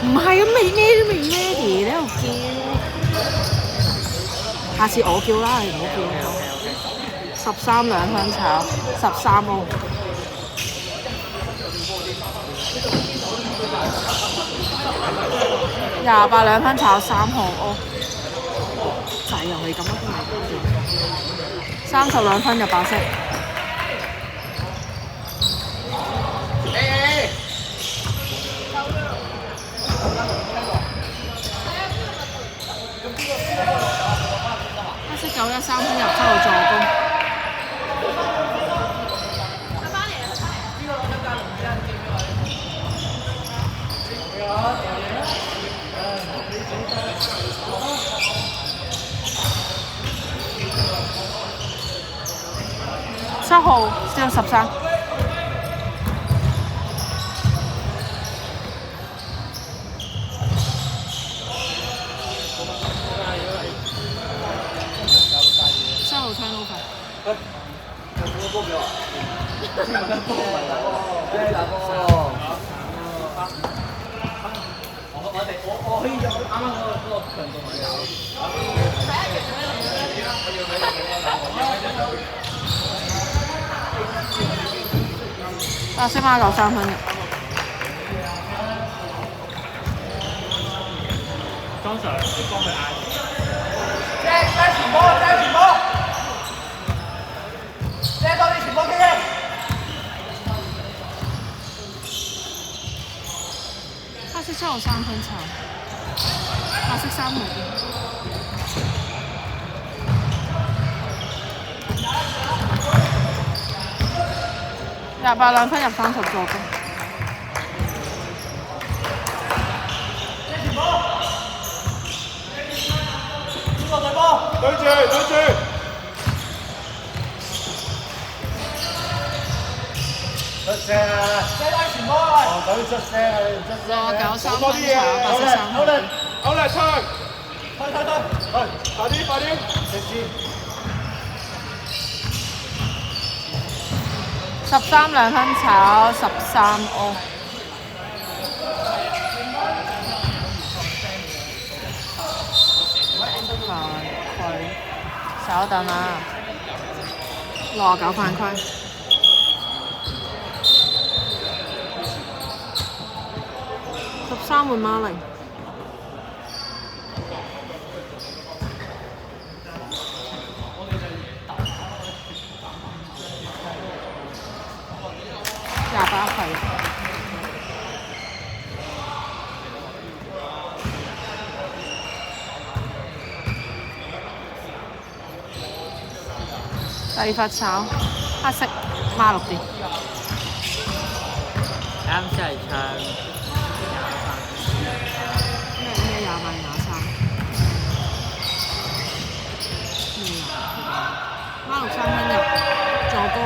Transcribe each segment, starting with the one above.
唔係啊，未咩都未 ready 喺度叫。下次我叫啦，你唔好叫。13兩香炒13歐。28兩香炒3號歐。就係又係咁啊！30兩分入白色。黑色91 3分入7號助攻。7號先13。7號 turnover。我可以啱啱嗰個強度咪有。色孖9 3分嘅。當場幫佢嗌。遮前波，遮前波，遮多啲前波機嘅。黑色7號3分炒，白色3號28兩分入30助攻。對住。出聲啊！遮拉前波啊！隊出聲啊！你唔出聲啊！93分炒，白色3號。好嚟推，快啲！直接。13兩分炒13歐。稍等啊，69犯規。13換馬零。28分。第二發炒黑色孖6點。啱先係唱咩28 23。孖6 3分入助攻。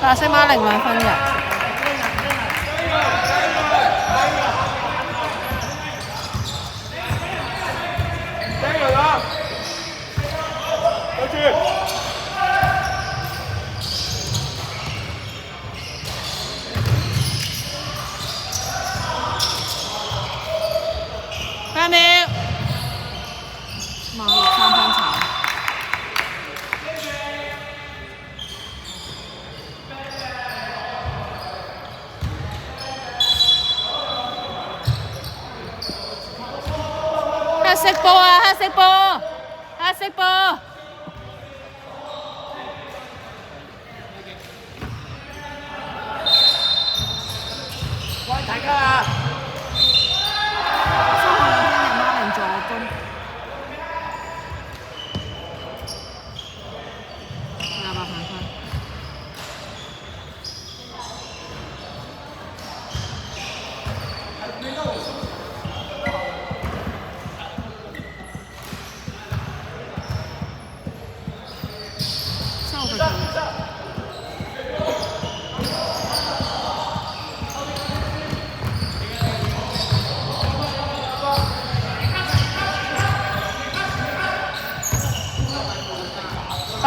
白色孖0兩分入。5秒。馬6 3分炒。黑色波啊！黑色波！黑色波！喂，大家啊！3號兩分入孖0助攻。28犯規。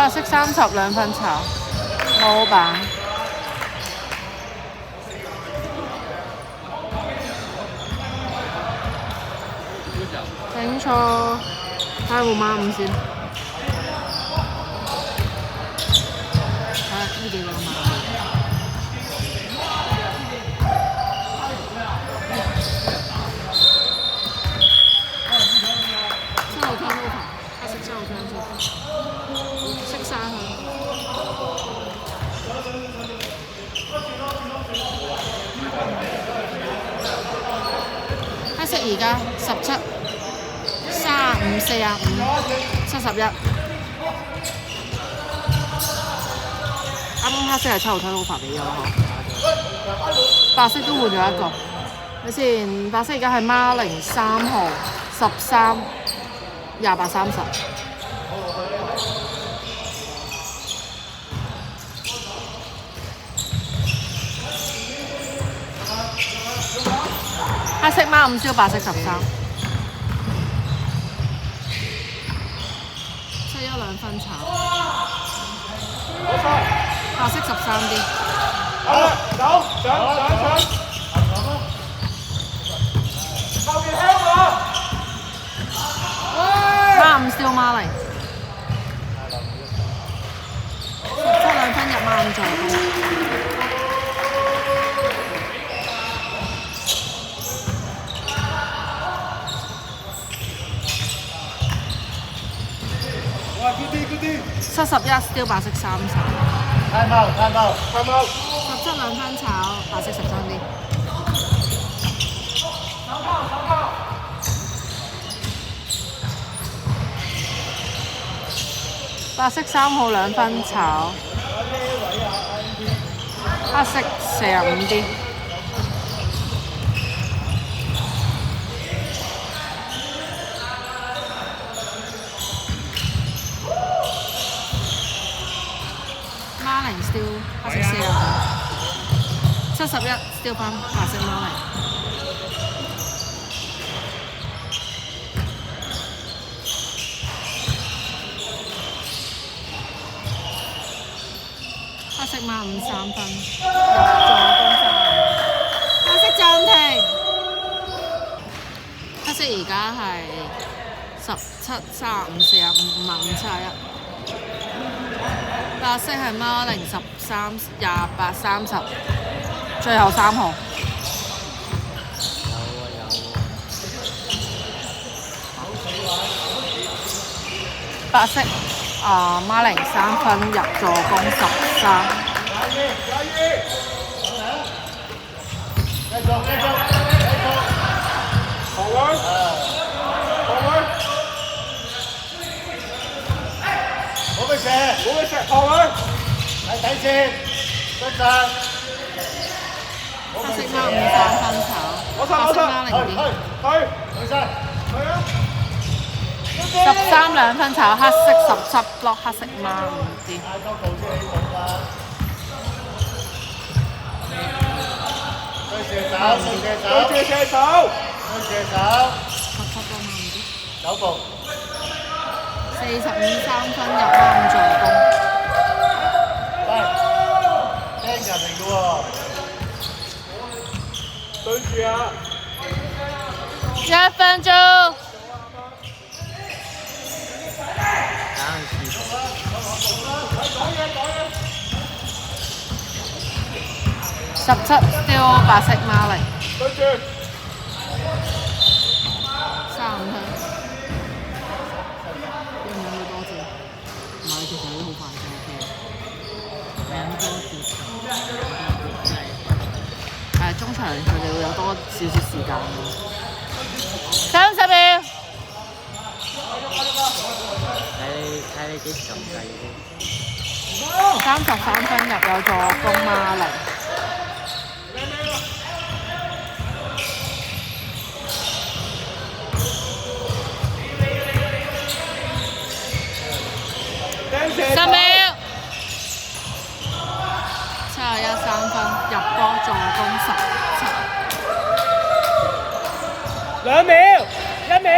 白色30兩分炒，冇板。整錯，睇下會孖5先。睇下呢幾個孖。7號湯都好，黑色7號湯先，識晒佢。黑色而家17、35、45、71。啱啱黑色係7號湯好發俾咗嗬，白色都換咗一個。你先，白色而家係孖零3號13、28、30。黑色孖5燒，白色13。7-1兩分炒。白色13啲。走，上。後面香我。孖5燒孖零。17兩分入孖5助攻。71燒白色30。太茂。17兩分炒，白色13啲。白色3號兩分炒，黑色45啲。孖零燒黑色45，71燒翻白色孖零。黑色孖5 3分，入助攻3。黑色暫停。黑色而家係17、35、45、55、71。白色係孖零13、28、30，最後3號。白色孖零3分入助攻13。冇俾射，後位，睇底線，得晒。黑色孖5 3分炒，白色孖0啲。13兩分炒，黑色17 block， 黑色孖5啲。對射手。17 block 孖5啲。手部。45 3分入孖5助攻。喂，聽人嚟嘅喎。對住啊！1分鐘。17丟白色孖零。對住。35分。有冇好多謝？唔係，其實都好快就 OK。兩多節中場佢哋會有多少少時間30秒。睇你幾時咁計33分入有助攻孖零。10秒。71 3分入波助攻17。2秒，1秒。